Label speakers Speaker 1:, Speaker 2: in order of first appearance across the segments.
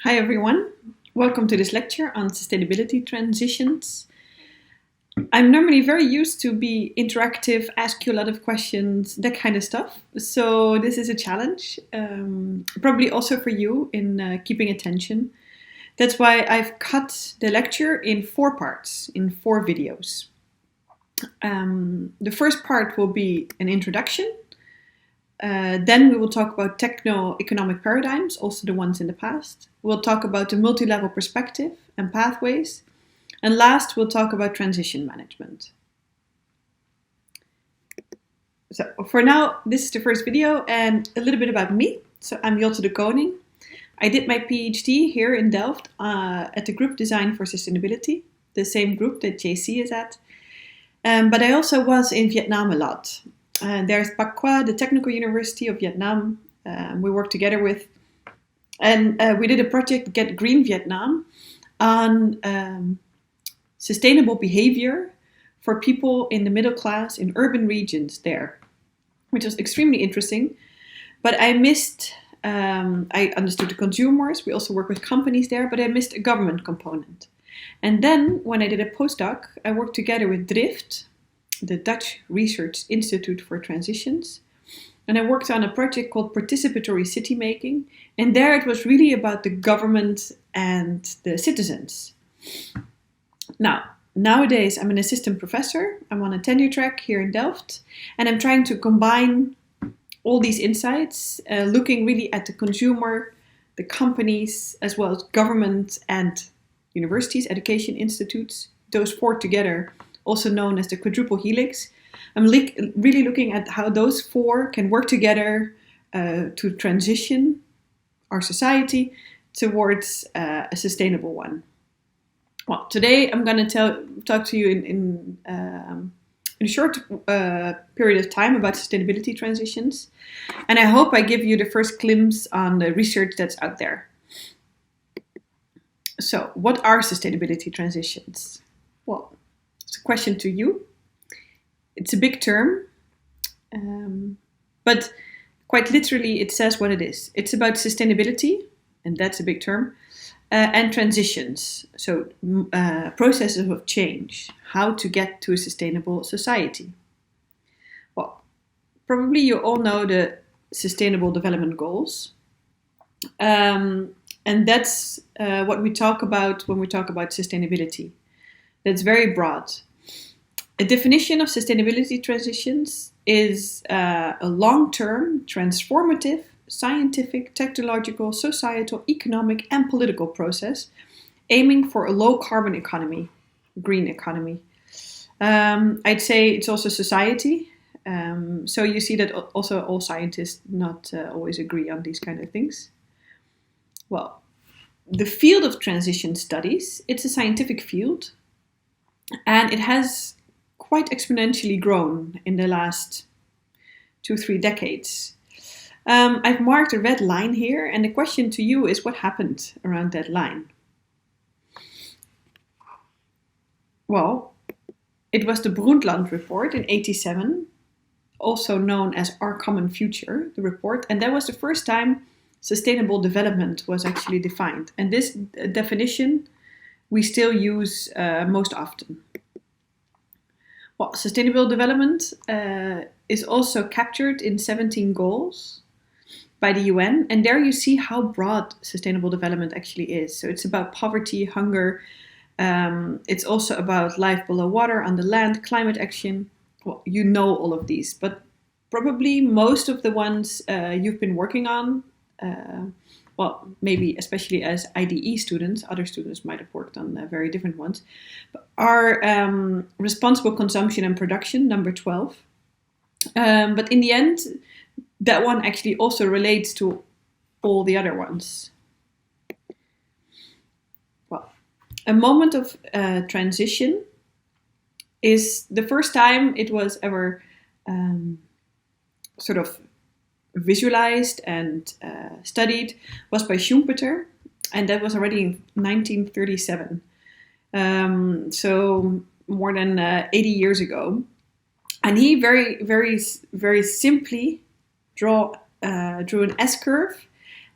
Speaker 1: Hi everyone, welcome to this lecture on sustainability transitions. I'm normally very used to be interactive, ask you a lot of questions, that kind of stuff. So this is a challenge, probably also for you in keeping attention. That's why I've cut the lecture in 4 parts, in 4 videos. The first part will be an introduction. Then we will talk about techno-economic paradigms, also the ones in the past. We'll talk about the multi-level perspective and pathways. And last, we'll talk about transition management. So for now, this is the first video and a little bit about me. So I'm Jotte the Koning. I did my PhD here in Delft at the group Design for Sustainability, the same group that JC is at. But I also was in Vietnam a lot. There's Bac Qua, the Technical University of Vietnam, we worked together with. And we did a project, Get Green Vietnam, on sustainable behavior for people in the middle class in urban regions there, which was extremely interesting. But I missed, I understood the consumers, we also work with companies there, but I missed a government component. And then when I did a postdoc, I worked together with Drift, the Dutch Research Institute for Transitions. And I worked on a project called Participatory City Making. And there it was really about the government and the citizens. Now, nowadays I'm an assistant professor. I'm on a tenure track here in Delft. And I'm trying to combine all these insights, looking really at the consumer, the companies, as well as government and universities, education institutes, those 4 together, also known as the quadruple helix. I'm really looking at how those 4 can work together to transition our society towards a sustainable one. Well, today I'm going to talk to you in a short period of time about sustainability transitions. And I hope I give you the first glimpse on the research that's out there. So, what are sustainability transitions? Well, it's a question to you. It's a big term, but quite literally it says what it is. It's about sustainability, and that's a big term, and transitions, so processes of change, how to get to a sustainable society. Well, probably you all know the Sustainable Development Goals, and that's what we talk about when we talk about sustainability. That's very broad. A definition of sustainability transitions is a long-term, transformative, scientific, technological, societal, economic, and political process aiming for a low-carbon economy, green economy. I'd say it's also society. So you see that also all scientists not always agree on these kind of things. Well, the field of transition studies, it's a scientific field, and it has quite exponentially grown in the last 2-3 decades. I've marked a red line here, and the question to you is what happened around that line? Well, it was the Brundtland report in '87, also known as Our Common Future, the report, and that was the first time sustainable development was actually defined. And this definition we still use most often. Well, sustainable development is also captured in 17 goals by the UN, and there you see how broad sustainable development actually is. So it's about poverty, hunger, it's also about life below water, on the land, climate action. Well, you know all of these, but probably most of the ones you've been working on, well, maybe especially as IDE students, other students might have worked on very different ones, are responsible consumption and production, number 12. But in the end, that one actually also relates to all the other ones. Well, a moment of transition is the first time it was ever sort of visualized and studied was by Schumpeter, and that was already in 1937. So more than 80 years ago. And he very simply drew an S-curve,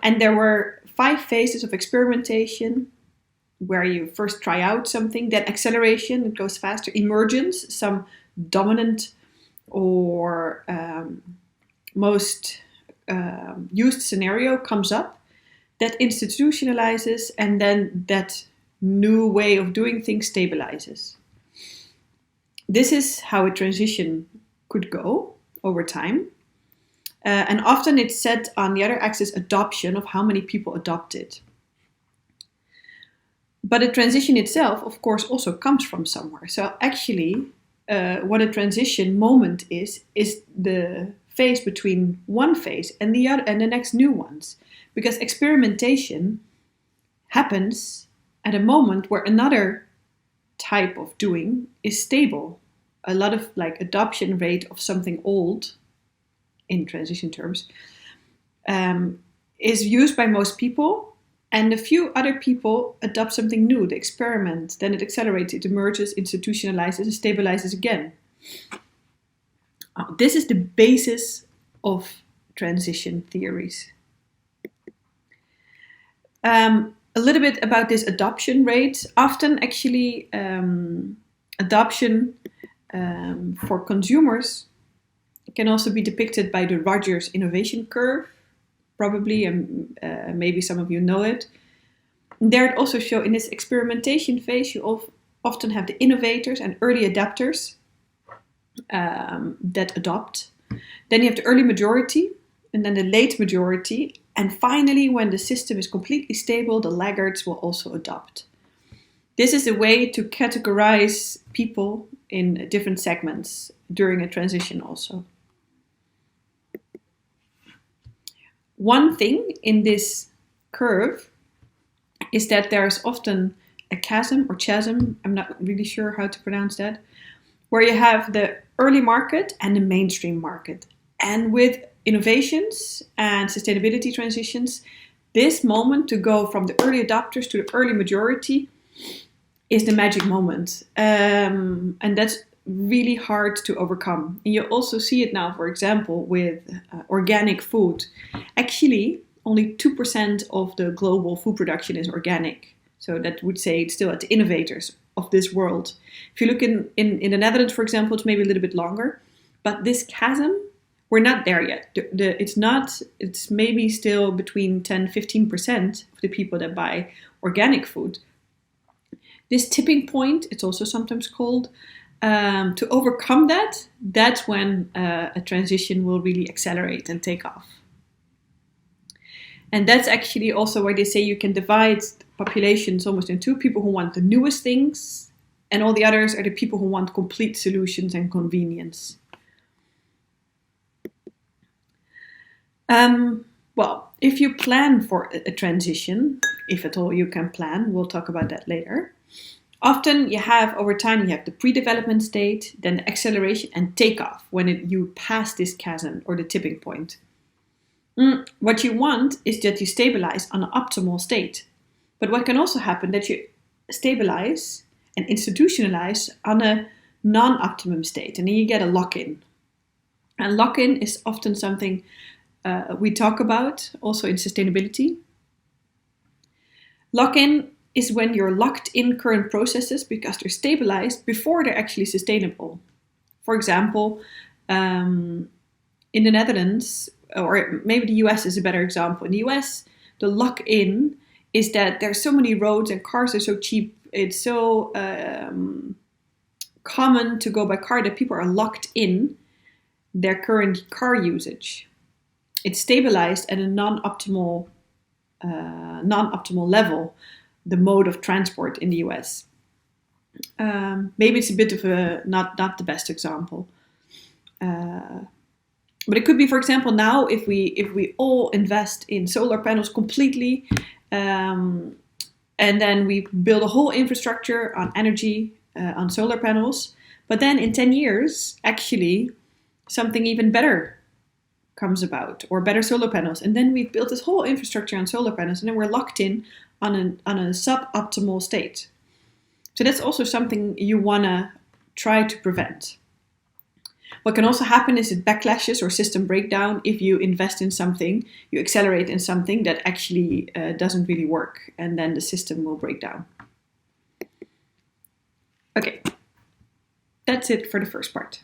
Speaker 1: and there were 5 phases of experimentation, where you first try out something, then acceleration, it goes faster, emergence, some dominant or most used scenario comes up, that institutionalizes, and then that new way of doing things stabilizes. This is how a transition could go over time. And often it's set on the other axis, adoption, of how many people adopt it. But a transition itself, of course, also comes from somewhere. So actually, what a transition moment is the phase between one phase and the other, and the next new ones. Because experimentation happens at a moment where another type of doing is stable. A lot of like adoption rate of something old, in transition terms, is used by most people, and a few other people adopt something new, they experiment, then it accelerates, it emerges, institutionalizes, and stabilizes again. This is the basis of transition theories. A little bit about this adoption rate. Often actually adoption for consumers can also be depicted by the Rogers innovation curve, probably, and maybe some of you know it. And there it also shows, in this experimentation phase, you often have the innovators and early adapters that adopt. Then you have the early majority, and then the late majority. And finally, when the system is completely stable, the laggards will also adopt. This is a way to categorize people in different segments during a transition also. One thing in this curve is that there's often a chasm or chasm, I'm not really sure how to pronounce that, where you have the early market and the mainstream market. And with innovations and sustainability transitions, this moment to go from the early adopters to the early majority is the magic moment. And that's really hard to overcome. And you also see it now, for example, with organic food. Actually, only 2% of the global food production is organic. So that would say it's still at the innovators of this world. If you look in the Netherlands, for example, it's maybe a little bit longer. But this chasm, we're not there yet. It's maybe still between 10-15% of the people that buy organic food. This tipping point, it's also sometimes called, to overcome that, that's when a transition will really accelerate and take off. And that's actually also why they say you can divide populations almost in two: people who want the newest things, and all the others are the people who want complete solutions and convenience. Well, if you plan for a transition, if at all you can plan, we'll talk about that later. Often you have, over time, you have the pre-development state, then the acceleration and takeoff when you pass this chasm or the tipping point. What you want is that you stabilize on an optimal state. But what can also happen that you stabilize and institutionalize on a non-optimum state, and then you get a lock-in. And lock-in is often something we talk about also in sustainability. Lock-in is when you're locked in current processes because they're stabilized before they're actually sustainable. For example, in the Netherlands, or maybe the US is a better example. In the US, the lock-in is that there's so many roads and cars are so cheap. It's so common to go by car that people are locked in their current car usage. It's stabilized at a non-optimal level, the mode of transport in the US. Maybe it's a bit of a not the best example. But it could be, for example, now if we all invest in solar panels completely, and then we build a whole infrastructure on energy, on solar panels, but then in 10 years, actually, something even better comes about, or better solar panels. And then we've built this whole infrastructure on solar panels, and then we're locked in on a suboptimal state. So that's also something you want to try to prevent. What can also happen is it backlashes or system breakdown if you invest in something, you accelerate in something that actually doesn't really work, and then the system will break down. Okay, that's it for the first part.